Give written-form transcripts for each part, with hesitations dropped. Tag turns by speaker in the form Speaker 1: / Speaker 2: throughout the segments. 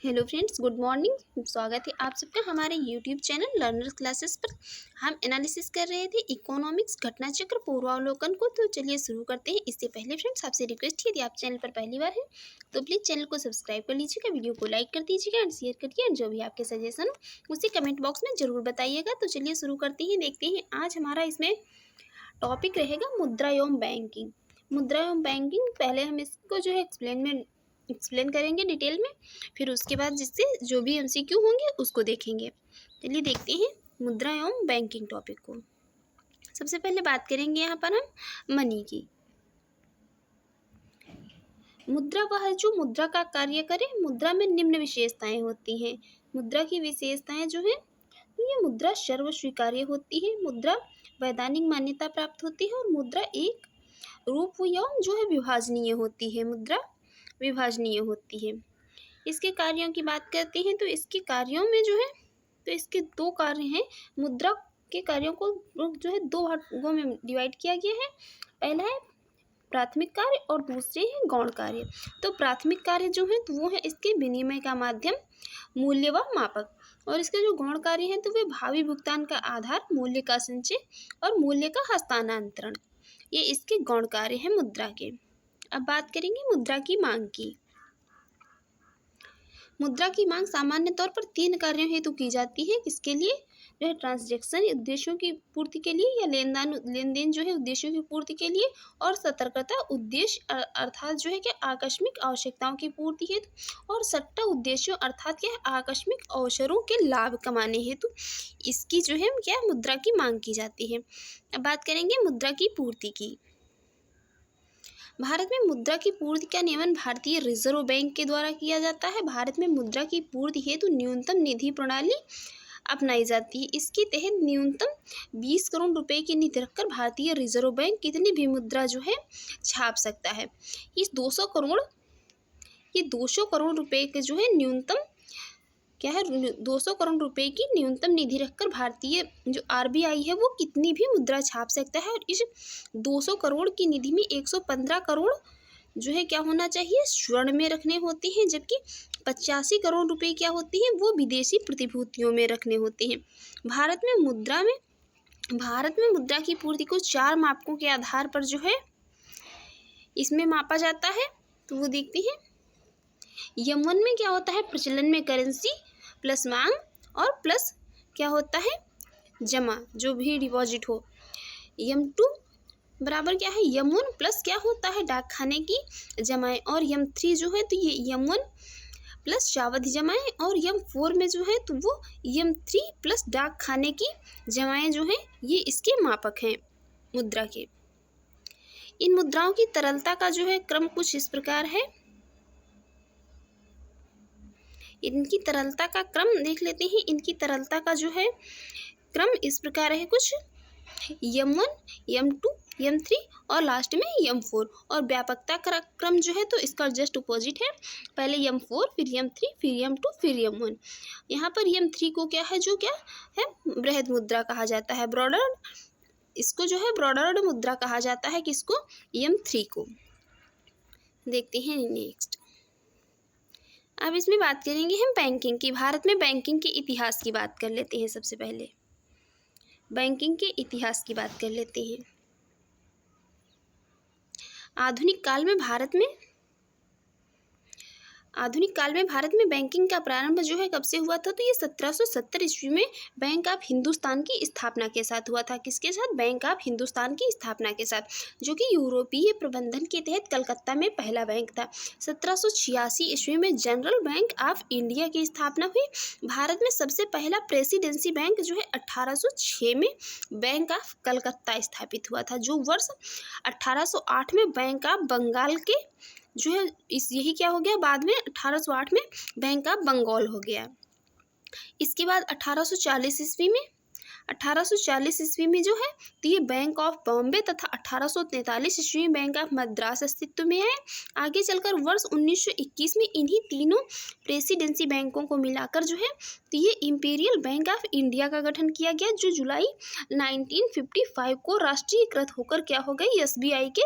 Speaker 1: Hello friends, good morning. स्वागत है आप सबका हमारे यूट्यूब चैनल लर्नर्स क्लासेस पर। हम एनालिसिस कर रहे थे इकोनॉमिक्स घटना चक्र पूर्वावलोकन को। तो चलिए शुरू करते हैं। इससे पहले फ्रेंड्स आपसे रिक्वेस्ट है, यदि आप चैनल पर पहली बार हैं तो प्लीज़ चैनल को सब्सक्राइब कर लीजिएगा, वीडियो को लाइक कर दीजिएगा एंड शेयर करिए, एंड जो भी आपके सजेशन हो उसे कमेंट बॉक्स में ज़रूर बताइएगा। तो चलिए शुरू करते हैं। देखते हैं आज हमारा इसमें टॉपिक रहेगा मुद्रा एवं बैंकिंग। मुद्रा एवं बैंकिंग, पहले हम इसको जो है एक्सप्लेन करेंगे डिटेल में, फिर उसके बाद जिससे जो भी एमसीक्यू होंगे उसको देखेंगे। चलिए देखते हैं मुद्रा एवं बैंकिंग टॉपिक को। सबसे पहले बात करेंगे यहाँ पर हम मनी की। मुद्रा वह है जो मुद्रा का कार्य करे। मुद्रा में निम्न विशेषताएं होती हैं। मुद्रा की विशेषताएं जो है, तो ये मुद्रा सर्व स्वीकार्य होती है, मुद्रा वैधानिक मान्यता प्राप्त होती है, और मुद्रा एक रूप एवं जो है विभाजनीय होती है। मुद्रा विभाजनीय होती है। इसके कार्यों की बात करते हैं तो इसके कार्यों में जो है, तो इसके दो कार्य हैं। मुद्रा के कार्यों को जो है दो भागों में डिवाइड किया गया है। पहला है प्राथमिक कार्य और दूसरे हैं गौण कार्य। तो प्राथमिक कार्य जो है तो वो है इसके विनिमय का माध्यम, मूल्य व मापक, और इसके जो गौण कार्य हैं तो वे भावी भुगतान का आधार, मूल्य का संचय और मूल्य का हस्तांतरण। ये इसके गौण कार्य हैं मुद्रा के। अब बात करेंगे मुद्रा की मांग की। मुद्रा की मांग सामान्य तौर पर तीन कार्यों हेतु की जाती है। किसके लिए? जो है ट्रांजैक्शन उद्देश्यों की पूर्ति के लिए, या लेन देन जो है उद्देश्यों की पूर्ति के लिए, और सतर्कता उद्देश्य अर्थात जो है क्या आकस्मिक आवश्यकताओं की पूर्ति हेतु, और सट्टा उद्देश्यों अर्थात क्या है आकस्मिक अवसरों के लाभ कमाने हेतु इसकी जो है क्या मुद्रा की मांग की जाती है। अब बात करेंगे मुद्रा की पूर्ति की। भारत में मुद्रा की पूर्ति का नियमन भारतीय रिजर्व बैंक के द्वारा किया जाता है। भारत में मुद्रा की पूर्ति हेतु न्यूनतम निधि प्रणाली अपनाई जाती है। इसके तहत न्यूनतम 20 करोड़ रुपए की निधि रखकर भारतीय रिजर्व बैंक कितनी भी मुद्रा जो है छाप सकता है। ये 200 करोड़ रुपए के जो है न्यूनतम क्या है, 200 करोड़ रुपए की न्यूनतम निधि रखकर भारतीय जो आरबीआई है वो कितनी भी मुद्रा छाप सकता है। और इस 200 करोड़ की निधि में 115 करोड़ जो है क्या होना चाहिए, स्वर्ण में रखने होते हैं, जबकि 85 करोड़ रुपए क्या होती हैं, वो विदेशी प्रतिभूतियों में रखने होते हैं। भारत में मुद्रा की पूर्ति को 4 मापकों के आधार पर जो है इसमें मापा जाता है। तो वो देखते हैं। यम-1 में क्या होता है, प्रचलन में करेंसी प्लस मांग, और प्लस क्या होता है जमा, जो भी डिपॉजिट हो। यम-2 बराबर क्या है, यम-1 प्लस क्या होता है डाक खाने की जमाएं, और यम-3 जो है तो ये यम-1 प्लस सावधि जमाएं, और यम-4 में जो है तो वो यम-3 प्लस डाक खाने की जमाएं जो है ये इसके मापक हैं मुद्रा के। इन मुद्राओं की तरलता का जो है क्रम कुछ इस प्रकार है। इनकी तरलता का क्रम देख लेते हैं। इनकी तरलता का जो है क्रम इस प्रकार है कुछ, यम-1, यम-2, यम-3 और लास्ट में यम-4। और व्यापकता का क्रम जो है तो इसका जस्ट अपोजिट है, पहले यम-4 फिर यम-3 फिर यम-2 फिर यम-1। यहाँ पर यम-3 को क्या है, जो क्या है बृहद मुद्रा कहा जाता है, ब्रॉडर, इसको जो है ब्रॉडर मुद्रा कहा जाता है। किसको? यम-3 को। देखते हैं नेक्स्ट। अब इसमें बात करेंगे हम बैंकिंग की। भारत में बैंकिंग के इतिहास की बात कर लेते हैं। सबसे पहले बैंकिंग के इतिहास की बात कर लेते हैं। आधुनिक काल में भारत में बैंकिंग का प्रारंभ जो है कब से हुआ था, तो ये 1770 ईस्वी में बैंक ऑफ हिंदुस्तान की स्थापना के साथ हुआ था। किसके साथ? बैंक ऑफ हिंदुस्तान की स्थापना के साथ, जो कि यूरोपीय प्रबंधन के तहत कलकत्ता में पहला बैंक था। 1786 ईस्वी में जनरल बैंक ऑफ इंडिया की स्थापना हुई। भारत में सबसे पहला प्रेसिडेंसी बैंक जो है 1806 में बैंक ऑफ कलकत्ता स्थापित हुआ था, जो वर्ष 1808 में बैंक ऑफ बंगाल के जो है यही क्या हो गया, बाद में 1808 में बैंक ऑफ बंगाल हो गया। इसके बाद 1840 ईस्वी में जो है तो ये बैंक ऑफ बॉम्बे तथा 1843 ईस्वी में बैंक ऑफ मद्रास अस्तित्व में आए। आगे चलकर वर्ष 1921 में इन्हीं तीनों प्रेसिडेंसी बैंकों को मिलाकर जो है तो ये इंपीरियल बैंक ऑफ इंडिया का गठन किया गया, जो जुलाई 1955 को राष्ट्रीयकृत होकर क्या हो गई, एसबीआई के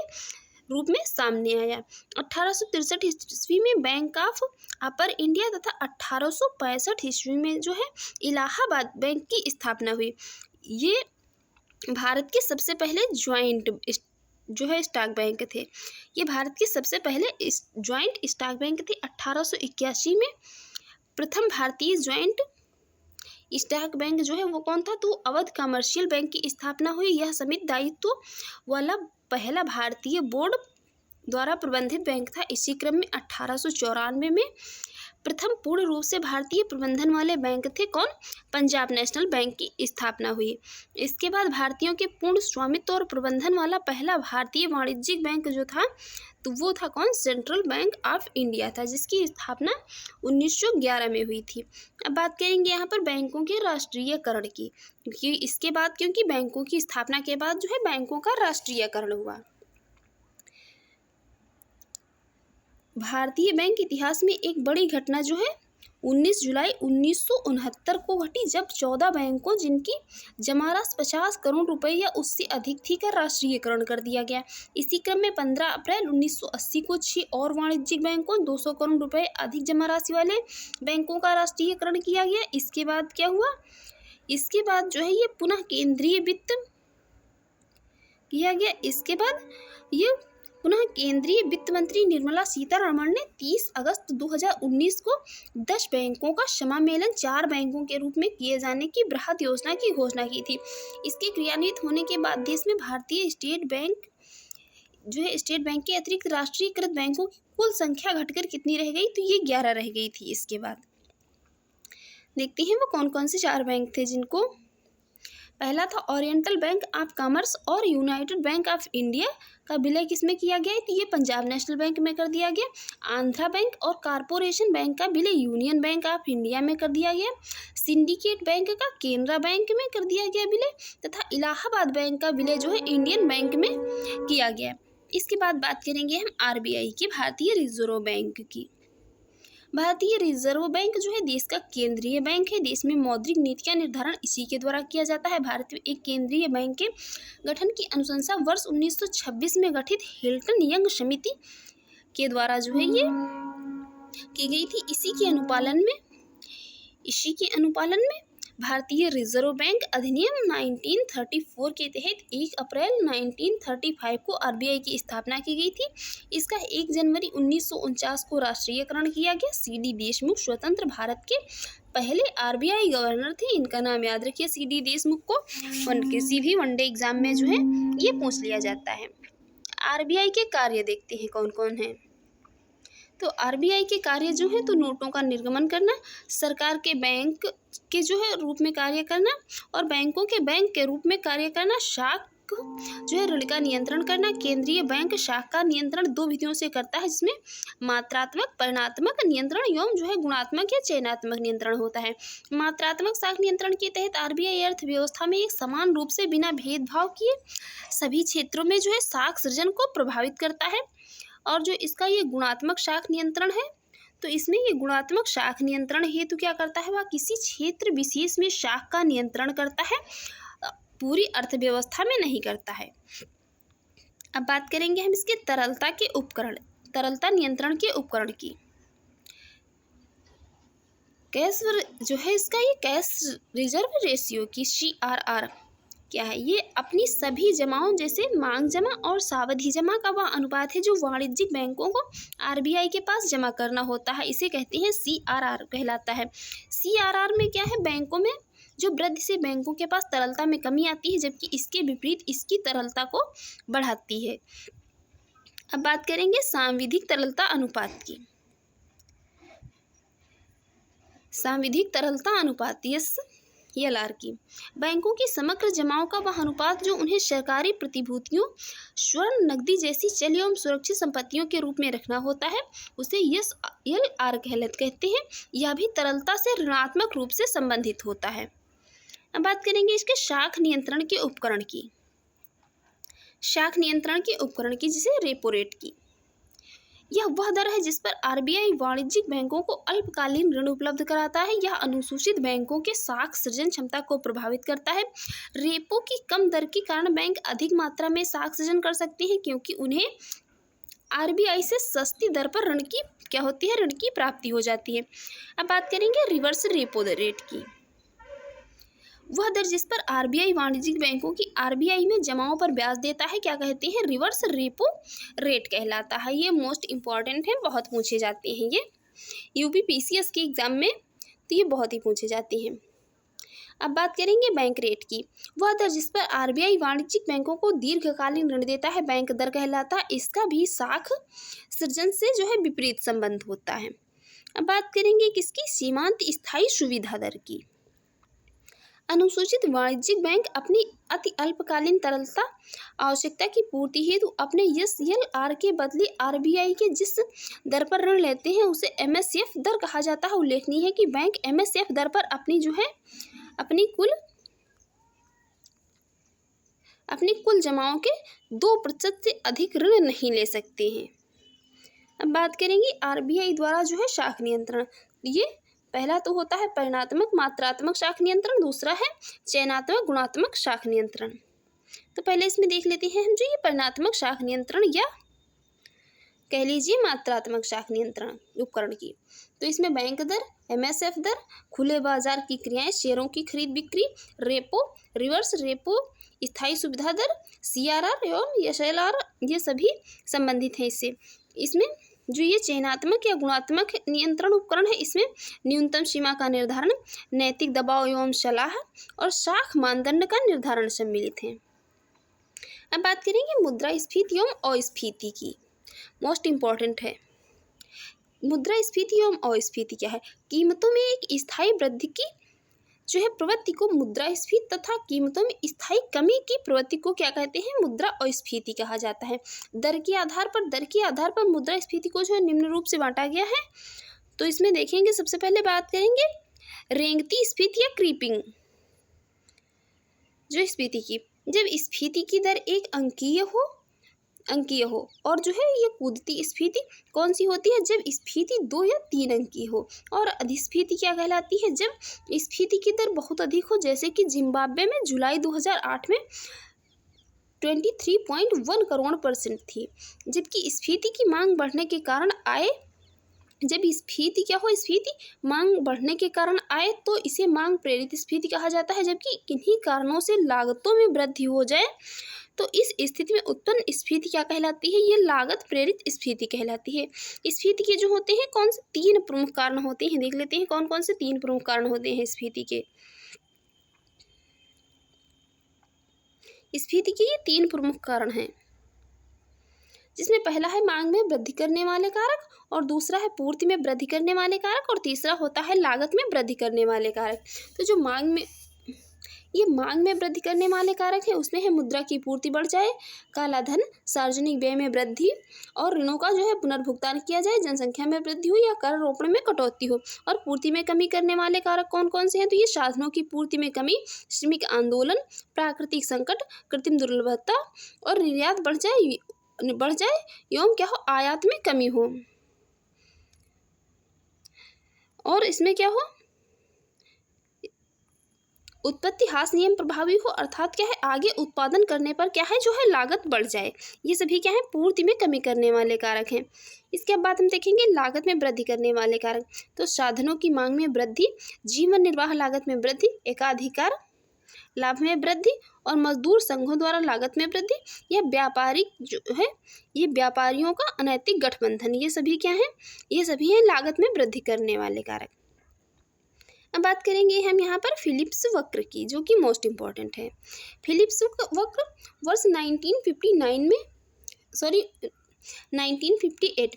Speaker 1: रूप में सामने आया। 1863 ईस्वी में बैंक ऑफ अपर इंडिया तथा 1865 ईस्वी में जो है इलाहाबाद बैंक की स्थापना हुई। ये भारत के सबसे पहले ज्वाइंट जो है स्टॉक बैंक थे। ये भारत के सबसे पहले ज्वाइंट स्टॉक बैंक थे। 1881 में प्रथम भारतीय ज्वाइंट स्टॉक बैंक जो है वो कौन था, तो अवध कमर्शियल बैंक की स्थापना हुई। यह समिति दायित्व वाला पहला भारतीय बोर्ड द्वारा प्रबंधित बैंक था। इसी क्रम में 1894 में प्रथम पूर्ण रूप से भारतीय प्रबंधन वाले बैंक थे कौन, पंजाब नेशनल बैंक की स्थापना हुई। इसके बाद भारतीयों के पूर्ण स्वामित्व और प्रबंधन वाला पहला भारतीय वाणिज्यिक बैंक जो था तो वो था कौन, सेंट्रल बैंक ऑफ इंडिया था, जिसकी स्थापना 1911 में हुई थी। अब बात करेंगे यहाँ पर बैंकों के राष्ट्रीयकरण की, क्योंकि इसके बाद क्योंकि बैंकों की स्थापना के बाद जो है बैंकों का राष्ट्रीयकरण हुआ। भारतीय बैंक इतिहास में एक बड़ी घटना जो है 19 जुलाई 1969 को घटी, जब 14 बैंकों जिनकी जमा राशि 50 करोड़ रुपए या उससे अधिक थी का राष्ट्रीयकरण कर दिया गया। इसी क्रम में 15 अप्रैल 1980 को 6 और वाणिज्यिक बैंकों 200 करोड़ रुपए अधिक जमा राशि वाले बैंकों का राष्ट्रीयकरण किया गया। इसके बाद क्या हुआ, इसके बाद जो है ये पुनः केंद्रीय वित्त किया गया। इसके बाद ये पुनः केंद्रीय वित्त मंत्री निर्मला सीतारमण ने 30 अगस्त 2019 को 10 बैंकों का समामेलन 4 बैंकों के रूप में किए जाने की बृहद योजना की घोषणा की थी। इसके क्रियान्वित होने के बाद देश में भारतीय स्टेट बैंक जो है स्टेट बैंक के अतिरिक्त राष्ट्रीयकृत बैंकों की कुल संख्या घटकर कितनी रह गई, तो ये 11 रह गई थी। इसके बाद देखते हैं वो कौन कौन से 4 बैंक थे जिनको, पहला था ओरिएंटल बैंक ऑफ कॉमर्स और यूनाइटेड बैंक ऑफ इंडिया का विलय किसमें किया गया है, तो ये पंजाब नेशनल बैंक में कर दिया गया। आंध्रा बैंक और कॉरपोरेशन बैंक का विलय यूनियन बैंक ऑफ इंडिया में कर दिया गया। सिंडिकेट बैंक का केनरा बैंक में कर दिया गया विलय, तथा इलाहाबाद बैंक का विलय जो है इंडियन बैंक में किया गया। इसके बाद बात करेंगे हम आरबीआई की, भारतीय रिजर्व बैंक की। भारतीय रिजर्व बैंक जो है देश का केंद्रीय बैंक है। देश में मौद्रिक नीति का निर्धारण इसी के द्वारा किया जाता है। भारत में एक केंद्रीय बैंक के गठन की अनुशंसा वर्ष 1926 में गठित हिल्टन यंग समिति के द्वारा जो है ये की गई थी। इसी के अनुपालन में भारतीय रिजर्व बैंक अधिनियम 1934 के तहत 1 अप्रैल 1935 को आरबीआई की स्थापना की गई थी। इसका 1 जनवरी 1949 को राष्ट्रीयकरण किया गया। सीडी देशमुख स्वतंत्र भारत के पहले आरबीआई गवर्नर थे। इनका नाम याद रखिए, सीडी देशमुख को किसी भी वनडे एग्जाम में जो है ये पूछ लिया जाता है। आरबीआई के कार्य देखते हैं कौन कौन है। तो आरबीआई के कार्य जो है तो नोटों का निर्गमन करना, सरकार के बैंक के जो है रूप में कार्य करना और बैंकों के बैंक के रूप में कार्य करना, शाख जो है ऋण का नियंत्रण करना। केंद्रीय बैंक शाख का नियंत्रण 2 विधियों से करता है, जिसमें मात्रात्मक परिणात्मक नियंत्रण एवं जो है गुणात्मक या चयनात्मक नियंत्रण होता है। मात्रात्मक शाख नियंत्रण के तहत आरबीआई अर्थव्यवस्था में एक समान रूप से बिना भेदभाव किए सभी क्षेत्रों में जो है शाख सृजन को प्रभावित करता है। और जो इसका ये गुणात्मक शाख नियंत्रण है तो इसमें ये गुणात्मक शाख नियंत्रण हेतु क्या करता है, वह किसी क्षेत्र विशेष में शाख का नियंत्रण करता है, पूरी अर्थव्यवस्था में नहीं करता है। अब बात करेंगे हम इसके तरलता नियंत्रण के उपकरण की। कैश जो है इसका ये कैश रिजर्व रेशियो की CRR क्या है, ये अपनी सभी जमाओं जैसे मांग जमा और सावधि जमा का वह अनुपात है जो वाणिज्यिक बैंकों को आरबीआई के पास जमा करना होता है। इसे कहते हैं CRR कहलाता है। CRR में क्या है, बैंकों में जो वृद्धि से बैंकों के पास तरलता में कमी आती है, जबकि इसके विपरीत इसकी तरलता को बढ़ाती है। अब बात करेंगे सांविधिक तरलता अनुपात की। सांविधिक तरलता अनुपात SLR की बैंकों की समग्र जमाओं का वह अनुपात जो उन्हें सरकारी प्रतिभूतियों, स्वर्ण, नकदी जैसी चल एवं सुरक्षित संपत्तियों के रूप में रखना होता है, उसे SLR कहते हैं। यह भी तरलता से ऋणात्मक रूप से संबंधित होता है। अब बात करेंगे इसके शाख नियंत्रण के उपकरण की। शाख नियंत्रण के उपकरण की जिसे रेपो रेट की। यह वह दर है जिस पर आरबीआई वाणिज्यिक बैंकों को अल्पकालीन ऋण उपलब्ध कराता है। यह अनुसूचित बैंकों के शाख सृजन क्षमता को प्रभावित करता है। रेपो की कम दर के कारण बैंक अधिक मात्रा में शाख सृजन कर सकते हैं, क्योंकि उन्हें आरबीआई से सस्ती दर पर ऋण की क्या होती है, ऋण की प्राप्ति हो जाती है। अब बात करेंगे रिवर्स रेपो रेट की। वह दर जिस पर आरबीआई वाणिज्यिक बैंकों की आरबीआई में जमाओं पर ब्याज देता है क्या कहते हैं, रिवर्स रेपो रेट कहलाता है। ये मोस्ट इंपॉर्टेंट है, बहुत पूछे जाते हैं ये यूपीपीसीएस के एग्जाम में, तो ये बहुत ही पूछे जाते हैं। अब बात करेंगे बैंक रेट की। वह दर जिस पर आरबीआई वाणिज्यिक बैंकों को दीर्घकालीन ऋण देता है बैंक दर कहलाता है। इसका भी साख सृजन से जो है विपरीत संबंध होता है। अब बात करेंगे किसकी, सीमांत स्थायी सुविधा दर की। अनुसूचित वाणिज्यिक बैंक अपनी अति अल्पकालीन तरलता आवश्यकता की पूर्ति हेतु अपने एसएलआर के बदले आरबीआई के जिस दर पर ऋण लेते हैं उसे एमएसएफ दर कहा जाता है। उल्लेखनीय है कि बैंक एमएसएफ दर पर अपनी कुल जमाओं के 2% से अधिक ऋण नहीं ले सकते हैं। अब बात करेंगे आरबीआई द्वारा जो है शाख नियंत्रण। ये पहला तो होता है परिणात्मक मात्रात्मक शाख नियंत्रण, दूसरा है चयनात्मक गुणात्मक शाख नियंत्रण। तो पहले इसमें देख लेते हैं हम जो ये परिणात्मक शाख नियंत्रण या कह लीजिए मात्रात्मक शाख नियंत्रण उपकरण की। तो इसमें बैंक दर, एमएसएफ दर, खुले बाजार की क्रियाएं, शेयरों की खरीद बिक्री, रेपो, रिवर्स रेपो, स्थायी सुविधा दर, सीआरआर एवं एसएलआर, ये सभी संबंधित हैं इससे। इसमें जो ये चयनात्मक या गुणात्मक नियंत्रण उपकरण है, इसमें न्यूनतम सीमा का निर्धारण, नैतिक दबाव एवं सलाह और शाख मानदंड का निर्धारण सम्मिलित है। अब बात करेंगे मुद्रास्फीति एवं अस्फीति की। मोस्ट इम्पॉर्टेंट है। मुद्रास्फीति एवं अस्फीति क्या है, कीमतों में एक स्थायी वृद्धि की जो है प्रवृत्ति को मुद्रास्फीति तथा कीमतों में स्थायी कमी की प्रवृत्ति को क्या कहते हैं, मुद्रास्फीति कहा जाता है। दर के आधार पर मुद्रास्फीति को जो है निम्न रूप से बांटा गया है। तो इसमें देखेंगे, सबसे पहले बात करेंगे रेंगती स्फीति या क्रीपिंग जो स्फीति की। जब स्फीति की दर एक अंकीय हो और जो है ये कूदती स्फीति कौन सी होती है, जब स्फीति 2 या 3 अंकी हो। और अधिस्फीति क्या कहलाती है, जब स्फीति की दर बहुत अधिक हो, जैसे कि जिम्बाब्वे में जुलाई 2008 में 23.1 करोड़% थी। जबकि स्फीति की मांग बढ़ने के कारण आए, जब स्फीति क्या हो, स्फीति मांग बढ़ने के कारण आए तो इसे मांग प्रेरित स्फीति कहा जाता है। जबकि किन्हीं कारणों से लागतों में वृद्धि हो जाए तो इस स्थिति में उत्पन्न स्फीति क्या कहलाती है, ये लागत प्रेरित स्फीति कहलाती है। स्फीति के जो होते हैं कौन से 3 प्रमुख कारण होते हैं, देख लेते हैं कौन कौन से 3 प्रमुख कारण होते हैं स्फीति के। स्फीति के ये 3 प्रमुख कारण हैं, जिसमें पहला है मांग में वृद्धि करने वाले कारक, और दूसरा है पूर्ति में वृद्धि करने वाले कारक, और तीसरा होता है लागत में वृद्धि करने वाले कारक। तो जो मांग में वृद्धि करने वाले कारक है उसमें है मुद्रा की पूर्ति बढ़ जाए, काला धन, सार्वजनिक व्यय में वृद्धि और ऋणों का जो है पुनर्भुगतान किया जाए, जनसंख्या में वृद्धि हो या कर रोपण में कटौती हो। और पूर्ति में कमी करने वाले कारक कौन कौन से हैं, तो ये साधनों की पूर्ति में कमी, श्रमिक आंदोलन, प्राकृतिक संकट, कृत्रिम दुर्लभता और निर्यात बढ़ जाए एवं क्या हो, आयात में कमी हो। और इसमें क्या हो, उत्पत्ति ह्रास नियम प्रभावी हो, अर्थात क्या है आगे उत्पादन करने पर क्या है जो है लागत बढ़ जाए। ये सभी क्या है पूर्ति में कमी करने वाले कारक हैं। इसके बाद हम देखेंगे लागत में वृद्धि करने वाले कारक। तो साधनों की मांग में वृद्धि, जीवन निर्वाह लागत में वृद्धि, एकाधिकार लाभ में वृद्धि और मजदूर संघों द्वारा लागत में वृद्धि, यह व्यापारिक जो है ये व्यापारियों का अनैतिक गठबंधन, ये सभी क्या है, ये सभी हैं लागत में वृद्धि करने वाले कारक। अब बात करेंगे हम यहाँ पर फिलिप्स वक्र की, जो कि मोस्ट इम्पॉर्टेंट है। फिलिप्स वक्र वर्ष 1958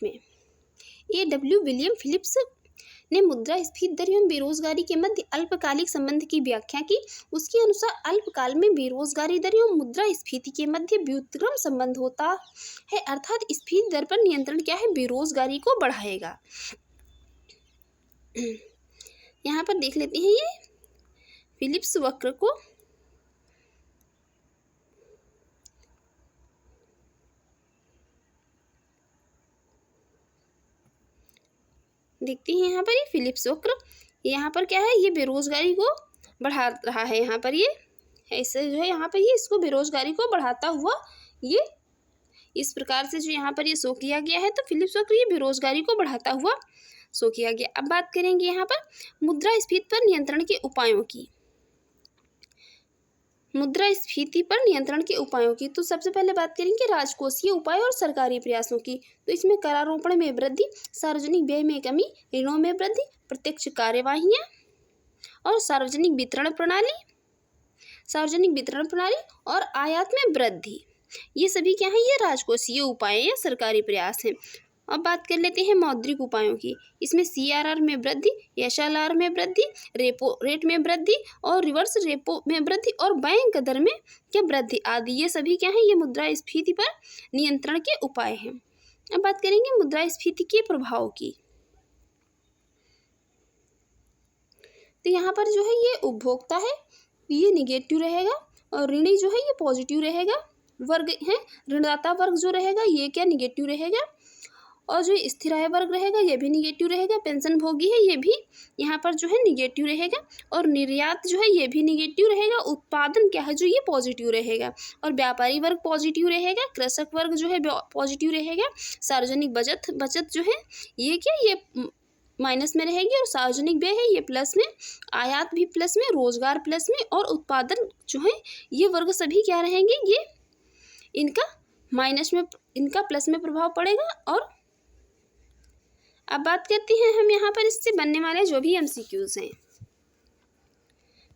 Speaker 1: में A.W. विलियम फिलिप्स ने मुद्रास्फीति दर एवं बेरोजगारी के मध्य अल्पकालिक संबंध की व्याख्या की। उसके अनुसार अल्पकाल में बेरोजगारी दर एवं मुद्रास्फीति के मध्य व्युत्क्रम संबंध होता है, अर्थात स्फीति दर पर नियंत्रण क्या है, बेरोजगारी को बढ़ाएगा। यहाँ पर देख लेते हैं ये फिलिप्स वक्र को। देखते हैं यहाँ पर ये फिलिप्स वक्र, यहाँ पर क्या है, ये बेरोजगारी को बढ़ा रहा है। यहाँ पर ये ऐसे जो है यहाँ पर ये इसको बेरोजगारी को बढ़ाता हुआ ये इस प्रकार से जो यहाँ पर ये शो किया गया है, तो फिलिप शॉ ये बेरोजगारी को बढ़ाता हुआ शो किया गया। अब बात करेंगे यहाँ पर मुद्रास्फीति पर नियंत्रण के उपायों की। मुद्रास्फीति पर नियंत्रण के उपायों की, तो सबसे पहले बात करेंगे राजकोषीय उपाय और सरकारी प्रयासों की। तो इसमें करारोपण में वृद्धि, सार्वजनिक व्यय में कमी, ऋणों में वृद्धि, प्रत्यक्ष कार्यवाहियाँ और सार्वजनिक वितरण प्रणाली और आयात में वृद्धि, ये सभी क्या है, ये राजकोषीय उपाय या सरकारी प्रयास हैं। अब बात कर लेते हैं मौद्रिक उपायों की। इसमें CRR में वृद्धि, SLR में वृद्धि, रेपो रेट में वृद्धि और रिवर्स रेपो में वृद्धि और बैंक दर में क्या वृद्धि आदि, ये सभी क्या है, ये मुद्रास्फीति पर नियंत्रण के उपाय हैं। अब बात करेंगे मुद्रास्फीति के प्रभाव की। तो यहाँ पर जो है ये उपभोक्ता है, ये निगेटिव रहेगा और ऋणी जो है ये पॉजिटिव रहेगा। वर्ग है, ऋणदाता वर्ग जो रहेगा ये क्या निगेटिव रहेगा, और जो स्थिर आय वर्ग रहेगा ये भी निगेटिव रहेगा। पेंशन भोगी है ये भी यहाँ पर जो है निगेटिव रहेगा, और निर्यात जो है ये भी निगेटिव रहेगा। उत्पादन क्या है जो ये पॉजिटिव रहेगा, और व्यापारी वर्ग पॉजिटिव रहेगा। कृषक वर्ग जो है पॉजिटिव रहेगा। सार्वजनिक बचत जो है ये क्या, ये माइनस में रहेगी, और सार्वजनिक व्यय है ये प्लस में, आयात भी प्लस में, रोजगार प्लस में, और उत्पादन जो है ये वर्ग सभी क्या रहेंगे, ये इनका माइनस में, इनका प्लस में प्रभाव पड़ेगा। और अब बात करते हैं हम यहाँ पर इससे बनने वाले जो भी MCQs हैं।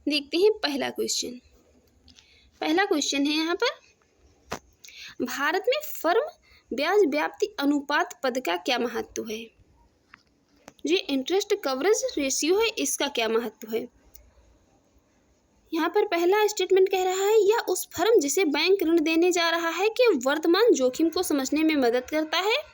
Speaker 1: देखते हैं पहला क्वेश्चन है यहाँ पर, भारत में फर्म ब्याज व्याप्ति अनुपात पद का क्या महत्व है। जो इंटरेस्ट कवरेज रेशियो है इसका क्या महत्व है। यहाँ पर पहला स्टेटमेंट कह रहा है, यह उस फर्म जिसे बैंक ऋण देने जा रहा है कि वर्तमान जोखिम को समझने में मदद करता है।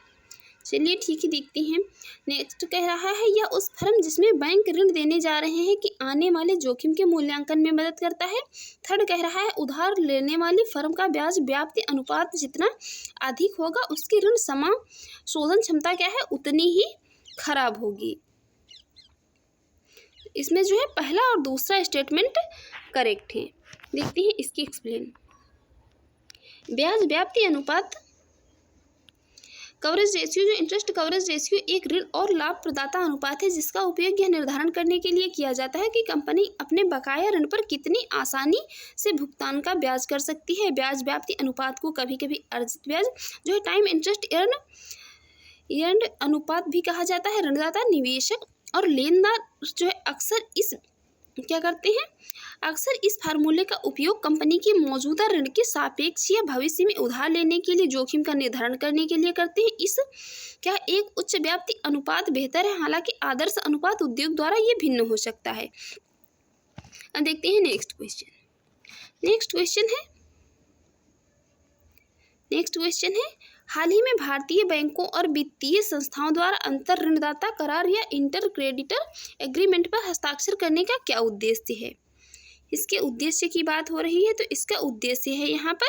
Speaker 1: चलिए ठीक ही देखते हैं। नेक्स्ट कह रहा है, यह उस फर्म जिसमें बैंक ऋण देने जा रहे हैं कि आने वाले जोखिम के मूल्यांकन में मदद करता है। थर्ड कह रहा है, उधार लेने वाली फर्म का ब्याज व्याप्ति अनुपात जितना अधिक होगा उसकी ऋण समाशोधन क्षमता क्या है उतनी ही खराब होगी। इसमें जो है पहला और दूसरा स्टेटमेंट करेक्ट है। देखते हैं इसकी एक्सप्लेन। ब्याज व्याप्ति अनुपात कवरेज रेशियो, जो इंटरेस्ट कवरेज रेशियो एक ऋण और लाभ प्रदाता अनुपात है जिसका उपयोग यह निर्धारण करने के लिए किया जाता है कि कंपनी अपने बकाया ऋण पर कितनी आसानी से भुगतान का ब्याज कर सकती है। ब्याज व्याप्ति अनुपात को कभी कभी अर्जित ब्याज जो है टाइम इंटरेस्ट एर्न्ड अनुपात भी कहा जाता है। ऋणदाता, निवेशक और लेनदार जो है अक्सर इस फार्मूले का उपयोग कंपनी की मौजूदा ऋण के सापेक्ष या भविष्य में उधार लेने के लिए जोखिम का निर्धारण करने के लिए करते हैं। इस क्या एक उच्च व्याप्ति अनुपात बेहतर है, हालांकि आदर्श अनुपात उद्योग द्वारा ये भिन्न हो सकता है। अब देखते हैं नेक्स्ट क्वेश्चन है, हाल ही में भारतीय बैंकों और वित्तीय संस्थाओं द्वारा अंतर ऋणदाता करार या इंटर क्रेडिटर एग्रीमेंट पर हस्ताक्षर करने का क्या उद्देश्य है। इसके उद्देश्य की बात हो रही है, तो इसका उद्देश्य है यहाँ पर,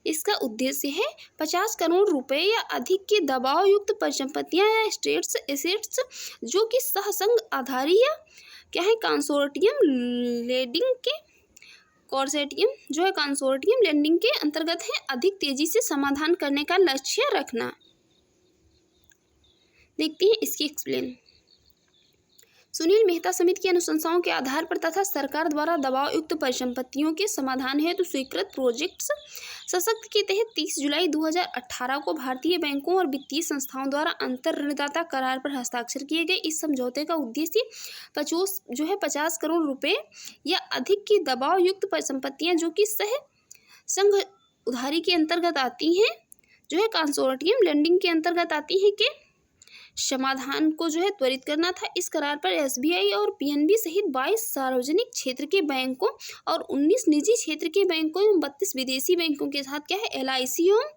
Speaker 1: इसका उद्देश्य है 50 करोड़ रुपए या अधिक की दबाव युक्त परिसंपत्तियां या स्टेट्स एसेट्स जो कि सहसंघ आधारी या क्या है कंसोर्टियम लेंडिंग के अंतर्गत है, अधिक तेजी से समाधान करने का लक्ष्य रखना। देखते हैं इसकी एक्सप्लेन। सुनील मेहता समिति की अनुशंसाओं के आधार पर तथा सरकार द्वारा दबाव युक्त परिसंपत्तियों के समाधान हेतु स्वीकृत प्रोजेक्ट्स सशक्त के तहत 30 जुलाई 2018 को भारतीय बैंकों और वित्तीय संस्थाओं द्वारा अंतर ऋणदाता करार पर हस्ताक्षर किए गए। इस समझौते का उद्देश्य 50 करोड़ रुपए या अधिक की दबाव युक्त परिसंपत्तियां जो कि संघ उधारी के अंतर्गत आती हैं, जो है कंसोर्टियम लेंडिंग के अंतर्गत आती हैं, के समाधान को जो है त्वरित करना था। इस करार पर SBI और PNB सहित 22 सार्वजनिक क्षेत्र के बैंकों और 19 निजी क्षेत्र के बैंकों एवं 32 विदेशी बैंकों के साथ क्या है LIC एवं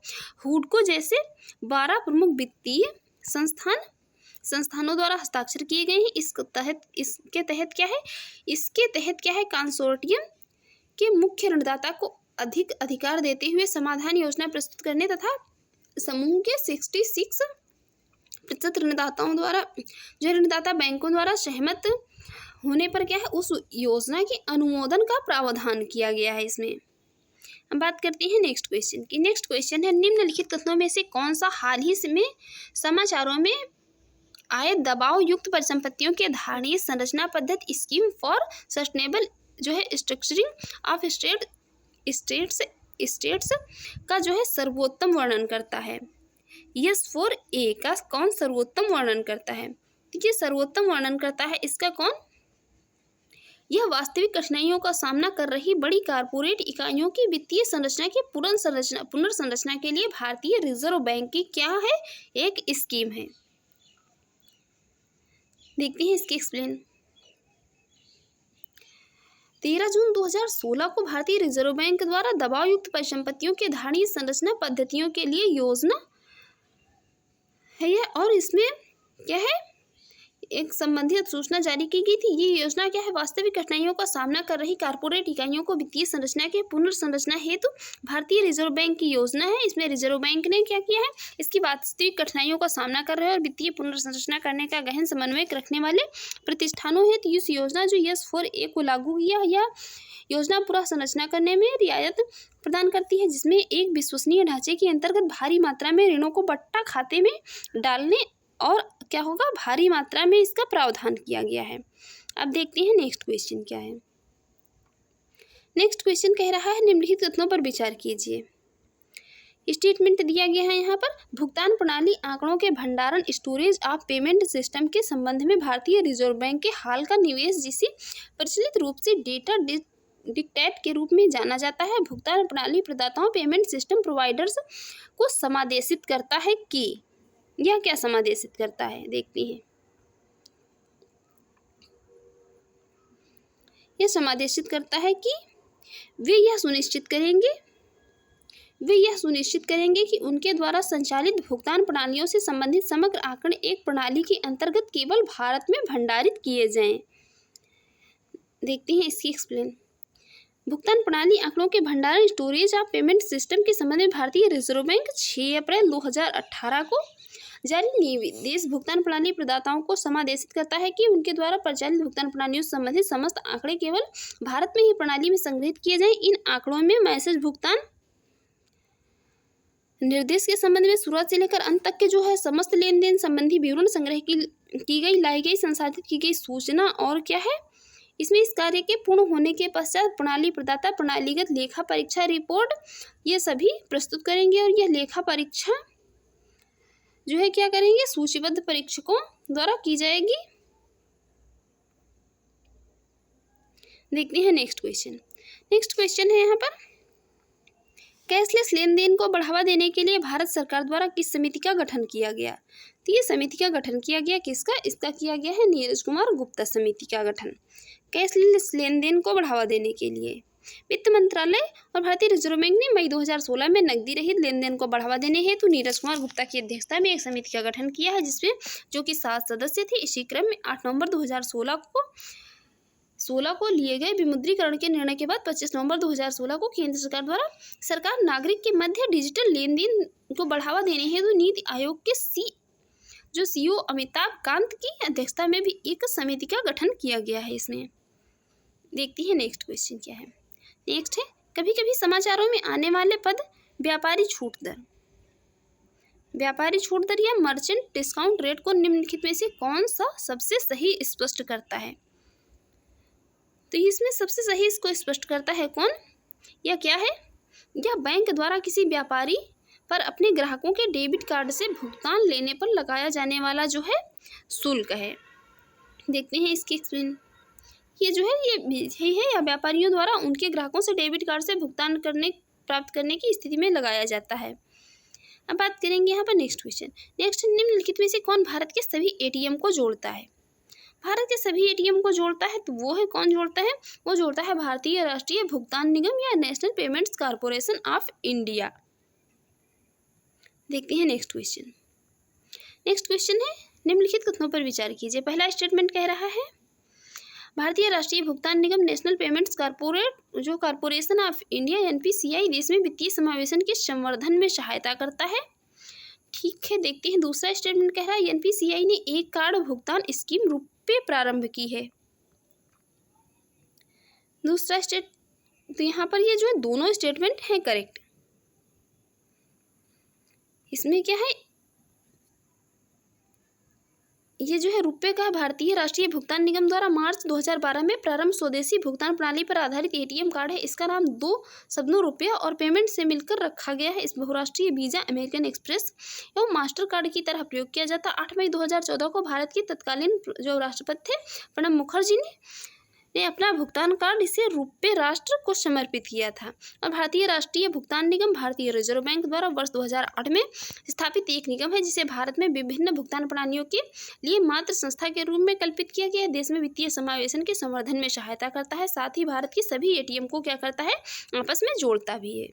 Speaker 1: हुडको जैसे 12 प्रमुख वित्तीय संस्थानों द्वारा हस्ताक्षर किए गए हैं। इसके तहत क्या है कंसोर्टियम के मुख्य ऋणदाता को अधिक अधिकार देते हुए समाधान योजना प्रस्तुत करने तथा समूह के 66% ऋणदाताओं द्वारा जो ऋणदाता बैंकों द्वारा सहमत होने पर क्या है उस योजना के अनुमोदन का प्रावधान किया गया है इसमें। हम बात करते हैं नेक्स्ट क्वेश्चन की। नेक्स्ट क्वेश्चन है, निम्नलिखित कथनों में से कौन सा हाल ही में समाचारों में आए दबाव युक्त परिसंपत्तियों के धारणीय संरचना पद्धति स्कीम फॉर सस्टेनेबल जो है स्ट्रक्चरिंग ऑफ स्टेट्स का जो है सर्वोत्तम वर्णन करता है? यस 4A का कौन सर्वोत्तम वर्णन करता है? देखिए सर्वोत्तम वर्णन करता है इसका कौन? यह वास्तविक कठिनाइयों का सामना कर रही बड़ी कारपोरेट इकाइयों की वित्तीय संरचना की पुनर्संरचना के लिए भारतीय रिजर्व बैंक की क्या है? एक स्कीम है। देखते हैं इसकी एक्सप्लेन। 13 जून 2016 को भारतीय रिजर्व बैंक द्वारा दबाव युक्त परिसंपत्तियों के धारणीय संरचना पद्धतियों के लिए योजना है यह, और इसमें क्या है, एक संबंधित सूचना जारी की गई थी। ये योजना क्या है? वास्तविक कठिनाइयों का सामना कर रही कारपोरेट इकाइयों को वित्तीय संरचना के पुनर्संरचना हेतु भारतीय रिजर्व बैंक की योजना है। इसमें रिजर्व बैंक ने क्या किया है? इसकी वास्तविक कठिनाइयों का सामना कर रहे और वित्तीय पुनर्संरचना करने का गहन समन्वय रखने वाले प्रतिष्ठानों हेतु इस योजना जो यस 4A को लागू किया। यह योजना पूरा संरचना करने में रियायत प्रदान करती है, जिसमें एक विश्वसनीय ढांचे के अंतर्गत भारी मात्रा में ऋणों को बट्टा खाते में डालने और क्या होगा, भारी मात्रा में इसका प्रावधान किया गया है। अब देखते हैं नेक्स्ट क्वेश्चन क्या है। नेक्स्ट क्वेश्चन कह रहा है, निम्नलिखित कथनों पर विचार कीजिए। स्टेटमेंट दिया गया है यहाँ पर, भुगतान प्रणाली आंकड़ों के भंडारण स्टोरेज ऑफ पेमेंट सिस्टम के संबंध में भारतीय रिजर्व बैंक के हाल का निवेश, जिसे प्रचलित रूप से डेटा डिक्टेट के रूप में जाना जाता है, भुगतान प्रणाली प्रदाताओं पेमेंट सिस्टम प्रोवाइडर्स को समादेशित करता है कि यह क्या समादेशित करता है? देखते हैं। यह समादेशित करता है कि वे यह सुनिश्चित करेंगे कि उनके द्वारा संचालित भुगतान प्रणालियों से संबंधित समग्र आंकड़े एक प्रणाली के अंतर्गत केवल भारत में भंडारित किए जाएं। देखते हैं इसकी एक्सप्लेन। भुगतान प्रणाली आंकड़ों के भंडारण स्टोरेज ऑफ पेमेंट सिस्टम के संबंध में भारतीय रिजर्व बैंक 6 अप्रैल 2018 को जारी निर्देश भुगतान प्रणाली प्रदाताओं को समादेशित करता है कि उनके द्वारा प्रचालित भुगतान प्रणालियों से संबंधित समस्त आंकड़े केवल भारत में ही प्रणाली में संग्रहित किए जाएं। इन आंकड़ों में मैसेज भुगतान निर्देश के संबंध में शुरुआत से लेकर अंत तक के जो है समस्त लेन देन संबंधी विवरण संग्रह की गई, लाई गई, संसाधित की गई सूचना और क्या है, इसमें इस कार्य के पूर्ण होने के पश्चात प्रणाली प्रदाता प्रणालीगत लेखा परीक्षा रिपोर्ट ये सभी प्रस्तुत करेंगे, और यह लेखा परीक्षा जो है क्या करेंगे, सूचीबद्ध परीक्षकों द्वारा की जाएगी। देखते हैं नेक्स्ट क्वेश्चन। नेक्स्ट क्वेश्चन है यहाँ पर, कैशलेस लेन देन को बढ़ावा देने के लिए भारत सरकार द्वारा किस समिति का गठन किया गया? तो ये समिति का गठन किया गया किसका? इसका किया गया है नीरज कुमार गुप्ता समिति का गठन, कैशलेस लेन देन को बढ़ावा देने के लिए। वित्त मंत्रालय और भारतीय रिजर्व बैंक ने मई 2016 में नकदी रहित लेन देन को बढ़ावा देने हेतु नीरज कुमार गुप्ता की अध्यक्षता में एक समिति का गठन किया है, जिसमें जो कि 7 सदस्य थे। इसी क्रम में 8 नवंबर 2016 को लिए गए विमुद्रीकरण के निर्णय के बाद 25 नवंबर 2016 को केंद्र सरकार द्वारा सरकार नागरिक के मध्य डिजिटल लेन देन को बढ़ावा देने हेतु नीति आयोग के सीईओ अमिताभ कांत की अध्यक्षता में भी एक समिति का गठन किया गया है इसमें। देखती है नेक्स्ट क्वेश्चन क्या है। नेक्स्ट है, कभी कभी समाचारों में आने वाले पद व्यापारी छूट दर या मर्चेंट डिस्काउंट रेट को निम्नलिखित में से कौन सा सबसे सही स्पष्ट करता है? तो इसमें सबसे सही इसको स्पष्ट करता है कौन? यह क्या है? यह बैंक द्वारा किसी व्यापारी पर अपने ग्राहकों के डेबिट कार्ड से भुगतान लेने पर लगाया जाने वाला जो है शुल्क है। देखते हैं इसकी एक्सप्लेन। ये जो है ये यही है, या व्यापारियों द्वारा उनके ग्राहकों से डेबिट कार्ड से भुगतान प्राप्त करने की स्थिति में लगाया जाता है। अब बात करेंगे यहाँ पर नेक्स्ट क्वेश्चन। नेक्स्ट, निम्नलिखित में से कौन भारत के सभी एटीएम को जोड़ता है? भारत के सभी एटीएम को जोड़ता है, तो वो है कौन जोड़ता है? वो जोड़ता है भारतीय राष्ट्रीय भुगतान निगम या national payments corporation of India. देखते हैं नेक्स्ट क्वेश्चन। नेक्स्ट क्वेश्चन है, निम्नलिखित कथनों पर विचार कीजिए। पहला स्टेटमेंट कह रहा है, भारतीय राष्ट्रीय भुगतान निगम national payments corporation of India NPCI देश में वित्तीय समावेशन के संवर्धन में सहायता करता है। ठीक है, देखते हैं दूसरा स्टेटमेंट कह रहा है, एनपीसीआई ने एक कार्ड भुगतान स्कीम रुपे प्रारंभ की है। दूसरा तो यहाँ पर ये जो है दोनों स्टेटमेंट हैं करेक्ट। इसमें क्या है, ये जो है रुपये का भारतीय राष्ट्रीय भुगतान निगम द्वारा मार्च 2012 में प्रारंभ स्वदेशी भुगतान प्रणाली पर आधारित एटीएम कार्ड है। इसका नाम दो शब्दों रुपया और पेमेंट से मिलकर रखा गया है। इस बहुराष्ट्रीय वीजा, अमेरिकन एक्सप्रेस एवं मास्टर कार्ड की तरह प्रयोग किया जाता। 8 मई 2014 को भारत के तत्कालीन जो राष्ट्रपति थे प्रणब मुखर्जी ने अपना भुगतान कार्ड इसे रुपये राष्ट्र को समर्पित किया था। और भारतीय राष्ट्रीय भुगतान निगम भारतीय रिजर्व बैंक द्वारा वर्ष 2008 में स्थापित एक निगम है, जिसे भारत में विभिन्न भुगतान प्रणालियों के लिए मात्र संस्था के रूप में कल्पित किया गया है। देश में वित्तीय समावेशन के संवर्धन में सहायता करता है, साथ ही भारत के सभी एटीएम को क्या करता है, आपस में जोड़ता भी है।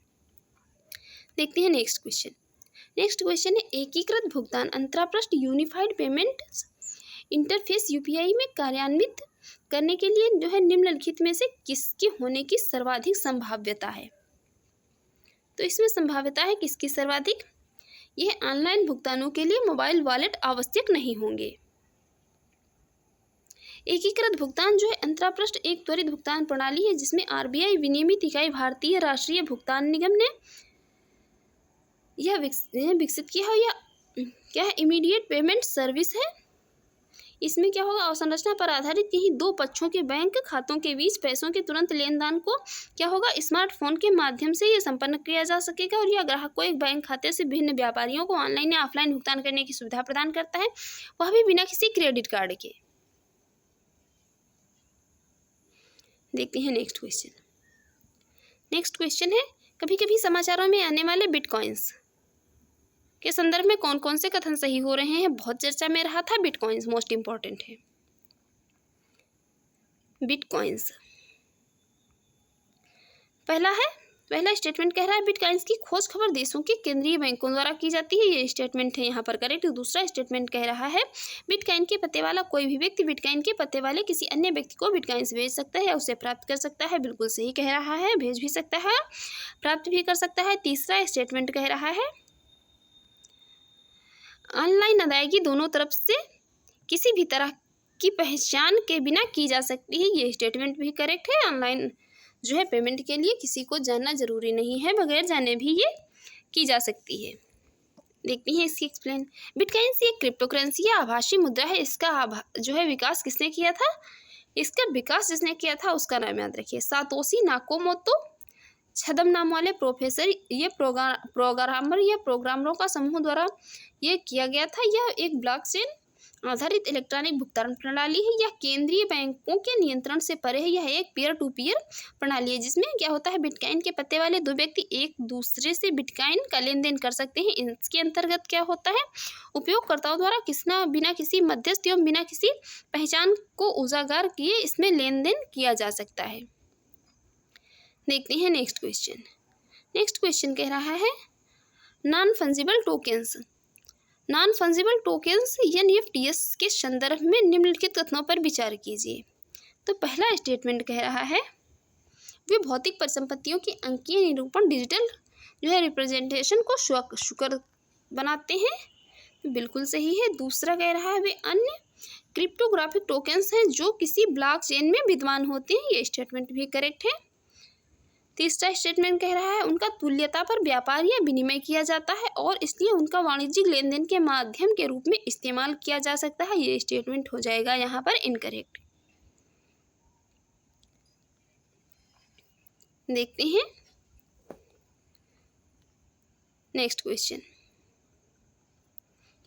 Speaker 1: देखते हैं नेक्स्ट क्वेश्चन। नेक्स्ट क्वेश्चन है एकीकृत भुगतान अंतरपृष्ठ यूनिफाइड पेमेंट इंटरफेस यूपीआई में कार्यान्वित करने के लिए जो है निम्नलिखित में से किसके होने की सर्वाधिक संभाव्यता है। तो इसमें संभाव्यता है किसकी सर्वाधिक, यह ऑनलाइन भुगतानों के लिए मोबाइल वॉलेट आवश्यक नहीं होंगे। एकीकृत भुगतान जो है अंतरपृष्ठ एक त्वरित भुगतान प्रणाली है, जिसमें आरबीआई विनियमित इकाई भारतीय राष्ट्रीय भुगतान निगम ने यह विकसित किया है। यह क्या है, इमीडिएट पेमेंट सर्विस है। इसमें क्या होगा, अवसंरचना पर आधारित यही दो पक्षों के बैंक खातों के बीच पैसों के तुरंत लेन देन को क्या होगा, स्मार्टफोन के माध्यम से ये संपन्न किया जा सकेगा। और यह ग्राहक को एक बैंक खाते से भिन्न व्यापारियों को ऑनलाइन या ऑफलाइन भुगतान करने की सुविधा प्रदान करता है, वह भी बिना किसी क्रेडिट कार्ड के। देखते हैं नेक्स्ट क्वेश्चन। नेक्स्ट क्वेश्चन है कभी कभी समाचारों में आने वाले बिटकॉइंस के संदर्भ में कौन कौन से कथन सही हो रहे हैं। बहुत चर्चा में रहा था, बिटकॉइंस मोस्ट इंपॉर्टेंट है। बिटकॉइंस पहला स्टेटमेंट कह रहा है बिटकॉइंस की खोज खबर देशों के केंद्रीय बैंकों द्वारा की जाती है। ये स्टेटमेंट है यहाँ पर करेक्ट। दूसरा स्टेटमेंट कह रहा है बिटकॉइन के पते वाला कोई भी व्यक्ति बिटकॉइन के पते वाले किसी अन्य व्यक्ति को बिटकॉइंस भेज सकता है या उसे प्राप्त कर सकता है। बिल्कुल सही कह रहा है, भेज भी सकता है, प्राप्त भी कर सकता है। तीसरा स्टेटमेंट कह रहा है ऑनलाइन अदायगी दोनों तरफ से किसी भी तरह की पहचान के बिना की जा सकती है। ये स्टेटमेंट भी करेक्ट है। ऑनलाइन जो है पेमेंट के लिए किसी को जानना जरूरी नहीं है, बगैर जाने भी ये की जा सकती है। देखते हैं इसकी एक्सप्लेन। बिटकॉइंस एक क्रिप्टो करेंसी या आभासी मुद्रा है। इसका जो है विकास किसने किया था, इसका विकास जिसने किया था उसका नाम याद रखिए, सातोशी नाकामोतो। छदम नाम वाले प्रोफेसर ये प्रोग्रामर या प्रोग्रामरों का समूह द्वारा ये किया गया था। यह एक ब्लॉकचेन आधारित इलेक्ट्रॉनिक भुगतान प्रणाली है। यह केंद्रीय बैंकों के नियंत्रण से परे है। यह एक पीयर टू पीयर प्रणाली है, जिसमें क्या होता है बिटकॉइन के पते वाले दो व्यक्ति एक दूसरे से बिटकॉइन का लेन देन कर सकते हैं। इसके अंतर्गत क्या होता है, उपयोगकर्ताओं द्वारा बिना किसी मध्यस्थ एवं बिना किसी पहचान को उजागर किए इसमें लेन देन किया जा सकता है। देखते हैं नेक्स्ट क्वेश्चन। नेक्स्ट क्वेश्चन कह रहा है non fungible tokens. Non fungible tokens NFTs के संदर्भ में निम्नलिखित कथनों पर विचार कीजिए। तो पहला स्टेटमेंट कह रहा है वे भौतिक परिसंपत्तियों की अंकीय निरूपण डिजिटल जो है रिप्रेजेंटेशन को सुकर बनाते हैं। तो बिल्कुल सही है। दूसरा कह रहा है वे अन्य क्रिप्टोग्राफिक टोकन्स हैं जो किसी ब्लॉकचेन में विद्यमान होते हैं। ये स्टेटमेंट भी करेक्ट है। तीसरा स्टेटमेंट कह रहा है उनका तुल्यता पर व्यापार या विनिमय किया जाता है और इसलिए उनका वाणिज्यिक लेन देन के माध्यम के रूप में इस्तेमाल किया जा सकता है। ये स्टेटमेंट हो जाएगा यहाँ पर इनकरेक्ट। देखते हैं नेक्स्ट क्वेश्चन,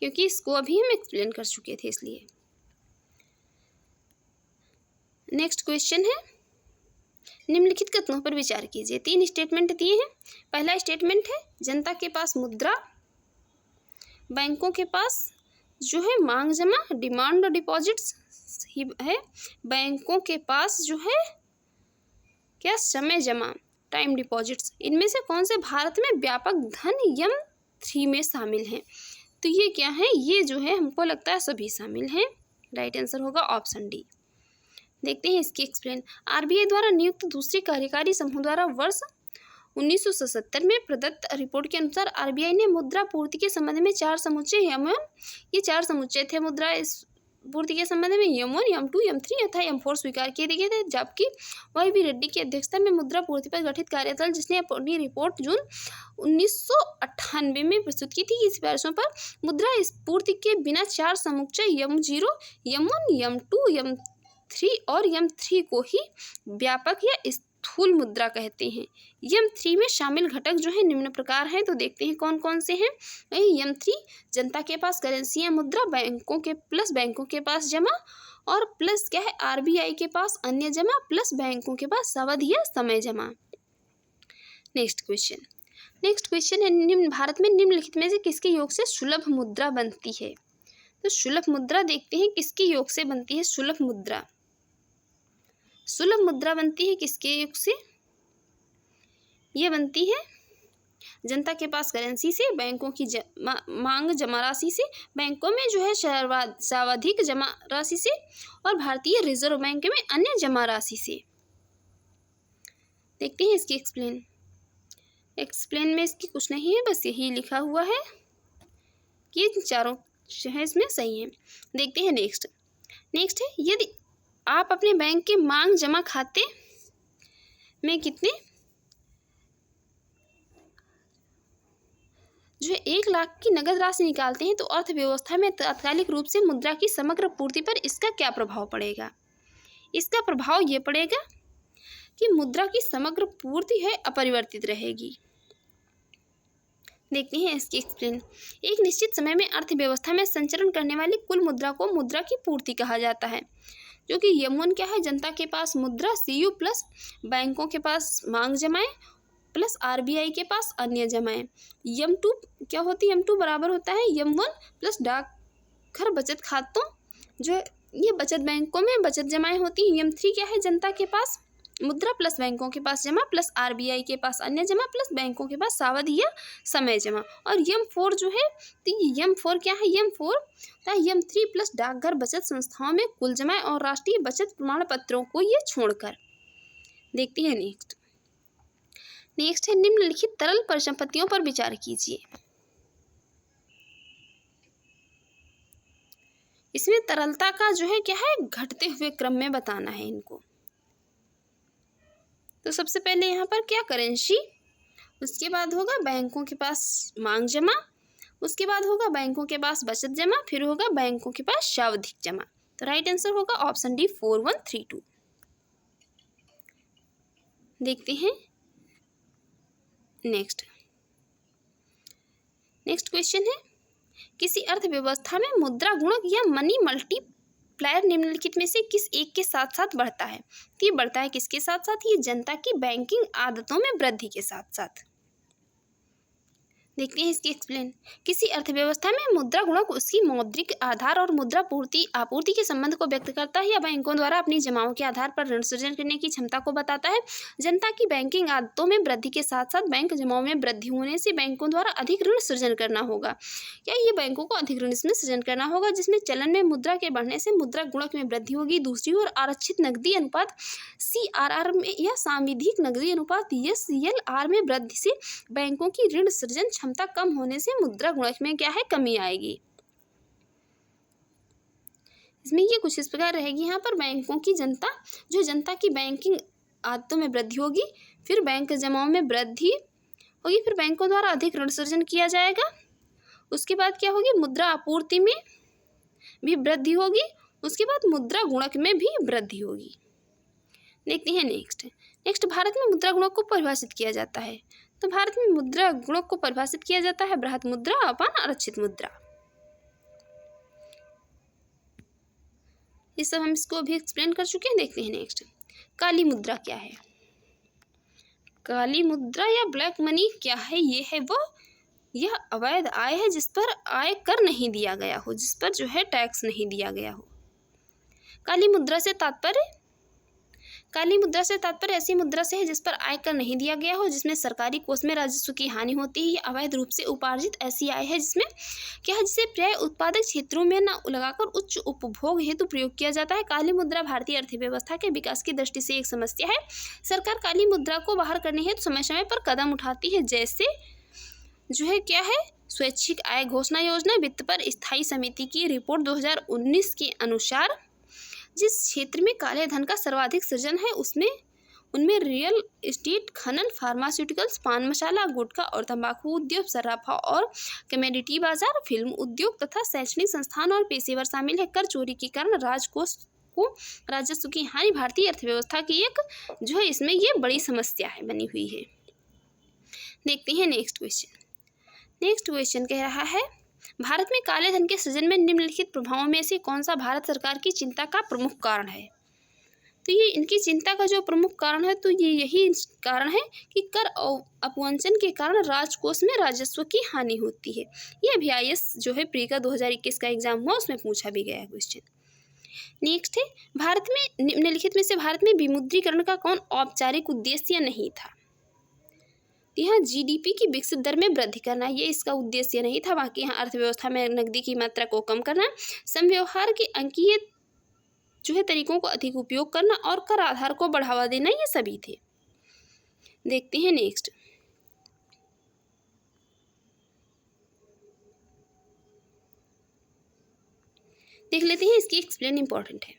Speaker 1: क्योंकि इसको अभी हम एक्सप्लेन कर चुके थे इसलिए। नेक्स्ट क्वेश्चन है निम्नलिखित कथनों पर विचार कीजिए। 3 स्टेटमेंट दिए हैं। पहला स्टेटमेंट है जनता के पास मुद्रा, बैंकों के पास जो है मांग जमा डिमांड डिपॉजिट्स है, बैंकों के पास जो है क्या समय जमा टाइम डिपॉजिट्स। इनमें से कौन से भारत में व्यापक धन यम 3 में शामिल हैं। तो ये क्या है, ये जो है हमको लगता है सभी शामिल हैं। राइट आंसर होगा ऑप्शन डी। देखते हैं इसकी एक्सप्लेन। आरबीआई द्वारा नियुक्त दूसरे कार्यकारी समूह द्वारा वर्ष 1977 में प्रदत्त रिपोर्ट के अनुसार आरबीआई ने मुद्रा पूर्ति के संबंध में 4 समुच्चय एवं ये 4 समुच्चय थे मुद्रा पूर्ति के संबंध में M1, M2, M3 तथा M4 स्वीकार किए गए थे, जबकि वाई बी रेड्डी की अध्यक्षता में मुद्रा पूर्ति पर गठित कार्यदल, जिसने अपनी रिपोर्ट जून 1998 में प्रस्तुत की थी, इस वर्षों पर मुद्रा पूर्ति के बिना 4 समुच्चय M0, M1, M2, M3 और M3 को ही व्यापक या स्थूल मुद्रा कहते हैं। M3 में शामिल घटक जो है निम्न प्रकार हैं, तो देखते हैं कौन कौन से हैं। M3 जनता के पास करेंसी है मुद्रा, बैंकों के पास जमा, और प्लस क्या है RBI के पास अन्य जमा, प्लस बैंकों के पास सावधि या समय जमा। नेक्स्ट क्वेश्चन है, निम्न भारत में निम्नलिखित में से किसके योग से सुलभ मुद्रा बनती है? तो सुलभ मुद्रा देखते हैं किसके योग से बनती है। सुलभ मुद्रा बनती है किसके योग से? ये बनती है जनता के पास करेंसी से, बैंकों की मांग जमा राशि से, बैंकों में जो है सर्वाधिक जमा राशि से, और भारतीय रिजर्व बैंक में अन्य जमा राशि से। देखते हैं इसकी एक्सप्लेन में इसकी कुछ नहीं है, बस यही लिखा हुआ है कि चारों जो है इसमें सही है। देखते हैं नेक्स्ट है, यदि आप अपने बैंक के मांग जमा खाते में कितने जो 1 लाख की नगद राशि निकालते हैं, तो अर्थव्यवस्था में तात्कालिक रूप से मुद्रा की समग्र पूर्ति पर इसका क्या प्रभाव पड़ेगा? इसका प्रभाव ये पड़ेगा कि मुद्रा की समग्र पूर्ति है अपरिवर्तित रहेगी। देखते हैं इसकी एक्सप्लेन। एक निश्चित समय में अर्थव्यवस्था में संचरण करने वाली कुल मुद्रा को मुद्रा की पूर्ति कहा जाता है, जो कि M1 क्या है, जनता के पास मुद्रा CU प्लस बैंकों के पास मांग जमाएं प्लस RBI के पास अन्य जमाएं। M2 क्या होती है? M2 बराबर होता है M1 प्लस डाकघर बचत खातों, जो ये बचत बैंकों में बचत जमाएं होती हैं। M3 क्या है, जनता के पास मुद्रा प्लस बैंकों के पास जमा प्लस RBI के पास अन्य जमा प्लस बैंकों के पास सावधि या समय जमा। और M4 जो है, तो ये M4 क्या है, M4 M3 प्लस डाकघर बचत संस्थाओं में कुल जमा और राष्ट्रीय बचत प्रमाण पत्रों को ये छोड़कर। देखते हैं नेक्स्ट है, निम्नलिखित तरल परिसंपत्तियों पर विचार कीजिए। इसमें तरलता का जो है क्या है, घटते हुए क्रम में बताना है इनको। तो सबसे पहले यहाँ पर क्या, करेंसी, उसके बाद होगा बैंकों के पास मांग जमा, उसके बाद होगा बैंकों के पास बचत जमा, फिर होगा बैंकों के पास सावधिक जमा। तो राइट आंसर होगा ऑप्शन डी 4132। देखते हैं नेक्स्ट क्वेश्चन है, किसी अर्थव्यवस्था में मुद्रा गुणक या मनी मल्टीप्लायर निम्नलिखित में से किस एक के साथ साथ बढ़ता है? तो ये बढ़ता है किसके साथ साथ? ये जनता की बैंकिंग आदतों में वृद्धि के साथ साथ। देखते हैं इसकी एक्सप्लेन। किसी अर्थव्यवस्था में मुद्रा गुणक उसकी मौद्रिक आधार और मुद्रा आपूर्ति के संबंध को व्यक्त करता है या बैंकों द्वारा अपनी जमाओं के आधार पर ऋण सृजन करने की क्षमता को बताता है। जनता की बैंकिंग आदतों में वृद्धि के साथ साथ बैंक जमाओं में वृद्धि होने से बैंकों द्वारा अधिक ऋण सृजन करना होगा। क्या ये बैंकों को अधिक ऋण इसमें सृजन करना होगा, जिसमें चलन में मुद्रा के बढ़ने से मुद्रा गुणक में वृद्धि होगी। दूसरी ओर आरक्षित नकदी अनुपात CRR में या सांविधिक नकदी अनुपात SCLR में वृद्धि से बैंकों की ऋण सृजन क्षमता कम होने से मुद्रा गुणक में क्या है, कमी आएगी। इसमें ये कुछ इस प्रकार रहेगी। यहाँ पर बैंकों की जनता की बैंकिंग आदतों में वृद्धि होगी, फिर बैंक जमाओं में वृद्धि होगी, फिर बैंकों द्वारा अधिक ऋण सृजन किया जाएगा। उसके बाद क्या होगी, मुद्रा आपूर्ति में भी वृद्धि होगी, उसके बाद मुद्रा गुणक में भी वृद्धि होगी। देखते हैं नेक्स्ट भारत में मुद्रा गुणक को परिभाषित किया जाता है। तो भारत में मुद्रा गुणक को परिभाषित किया जाता है बृहत मुद्रा अपन आरक्षित मुद्रा। ये सब हम इसको अभी एक्सप्लेन कर चुके हैं। देखते हैं नेक्स्ट, काली मुद्रा क्या है? काली मुद्रा या ब्लैक मनी क्या है? ये है वो, यह अवैध आय है जिस पर आय कर नहीं दिया गया हो, जिस पर जो है टैक्स नहीं दिया गया हो। काली मुद्रा से तात्पर्य ऐसी मुद्रा से है जिस पर आयकर नहीं दिया गया हो, जिसमें सरकारी कोष में राजस्व की हानि होती है। ये अवैध रूप से उपार्जित ऐसी आय है जिसमें क्या है, जिसे प्राय उत्पादक क्षेत्रों में न लगाकर उच्च उपभोग हेतु प्रयोग किया जाता है। काली मुद्रा भारतीय अर्थव्यवस्था के विकास की दृष्टि से एक समस्या है। सरकार काली मुद्रा को बाहर करने हेतु समय समय पर कदम उठाती है, जैसे जो है क्या है, स्वैच्छिक आय घोषणा योजना वित्त पर स्थायी समिति की रिपोर्ट 2019 के अनुसार जिस क्षेत्र में काले धन का सर्वाधिक सृजन है उनमें रियल एस्टेट, खनन, फार्मास्यूटिकल्स, पान मसाला, गुटखा और तंबाकू उद्योग, सराफा और कमोडिटी बाजार, फिल्म उद्योग तथा शैक्षणिक संस्थान और पेशेवर शामिल है। कर चोरी के कारण राजस्व की हानि भारतीय अर्थव्यवस्था की एक जो है इसमें ये बड़ी समस्या है बनी हुई है। देखते हैं नेक्स्ट क्वेश्चन। नेक्स्ट क्वेश्चन कह रहा है भारत में काले धन के सृजन में निम्नलिखित प्रभावों में से कौन सा भारत सरकार की चिंता का प्रमुख कारण है। तो ये इनकी चिंता का जो प्रमुख कारण है तो ये यही कारण है कि कर अपवंचन के कारण राजकोष में राजस्व की हानि होती है। ये भी IAS जो है प्री का 2021 का एग्जाम हुआ उसमें पूछा भी गया है क्वेश्चन। नेक्स्ट है भारत में निम्नलिखित में से भारत में विमुद्रीकरण का कौन औपचारिक उद्देश्य नहीं था। यहाँ GDP की विकसित दर में वृद्धि करना ये इसका उद्देश्य नहीं था। बाकी यहाँ अर्थव्यवस्था में नकदी की मात्रा को कम करना, समव्यवहार के अंकीय जो है तरीकों को अधिक उपयोग करना और कर आधार को बढ़ावा देना ये सभी थे। देखते हैं नेक्स्ट। देख लेते हैं इसकी एक्सप्लेन इंपॉर्टेंट है।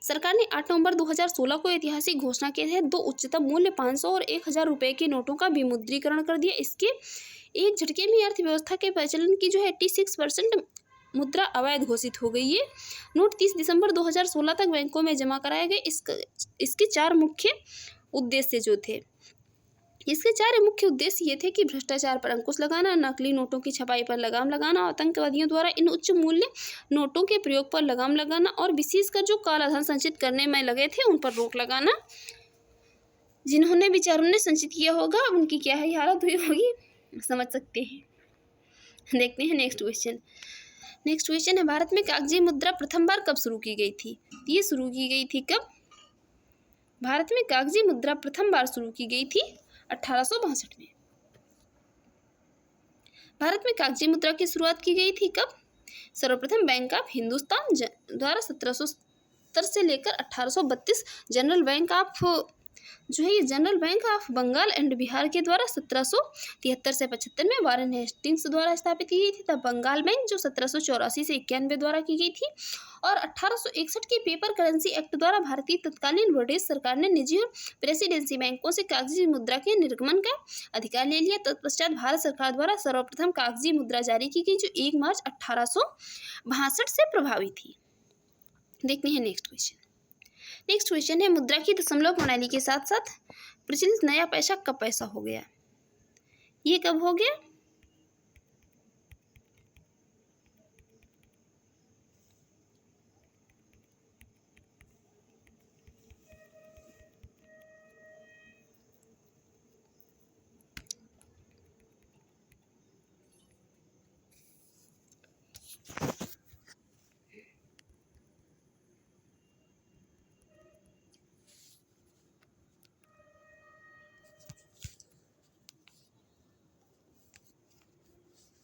Speaker 1: सरकार ने 8 नवंबर 2016 को ऐतिहासिक घोषणा के तहत 2 उच्चतम मूल्य 500 और 1000 रुपये के नोटों का विमुद्रीकरण कर दिया। इसके एक झटके में अर्थव्यवस्था के प्रचलन की जो है 86% मुद्रा अवैध घोषित हो गई है। नोट 30 दिसंबर 2016 तक बैंकों में जमा कराए गए। इसके 4 मुख्य उद्देश्य जो थे, इसके 4 मुख्य उद्देश्य ये थे कि भ्रष्टाचार पर अंकुश लगाना, नकली नोटों की छपाई पर लगाम लगाना, आतंकवादियों द्वारा इन उच्च मूल्य नोटों के प्रयोग पर लगाम लगाना और विशेषकर जो कालाधन संचित करने में लगे थे उन पर रोक लगाना। जिन्होंने बेचारों ने संचित किया होगा उनकी क्या है हालत हुई होगी समझ सकते हैं। देखते हैं नेक्स्ट क्वेश्चन। नेक्स्ट क्वेश्चन है भारत में कागजी मुद्रा प्रथम बार कब शुरू की गई थी। ये शुरू की गई थी कब। भारत में कागजी मुद्रा प्रथम बार शुरू की गई थी 1862 में। भारत में कागजी मुद्रा की शुरुआत की गई थी कब। सर्वप्रथम बैंक ऑफ हिंदुस्तान द्वारा 1770 से लेकर 1832 जनरल बैंक ऑफ जो है ये general bank of Bengal and Bihar के द्वारा 1773 से 75 में वारेन हेस्टिंग्स द्वारा स्थापित की गई थी। तब बंगाल बैंक जो 1784 से 91 द्वारा की गई थी और 1861 के पेपर करेंसी एक्ट द्वारा भारतीय तत्कालीन ब्रिटिश सरकार ने निजी और प्रेसिडेंसी बैंकों से कागजी मुद्रा के निर्गमन का अधिकार ले लिया। तत्पश्चात भारत सरकार द्वारा सर्वप्रथम कागजी मुद्रा जारी की गई जो 1 मार्च 1862 से प्रभावी थी। देखते हैं नेक्स्ट क्वेश्चन। नेक्स्ट क्वेश्चन है मुद्रा की दशमलव प्रणाली के साथ साथ प्रचलित नया पैसा कब पैसा हो गया। ये कब हो गया।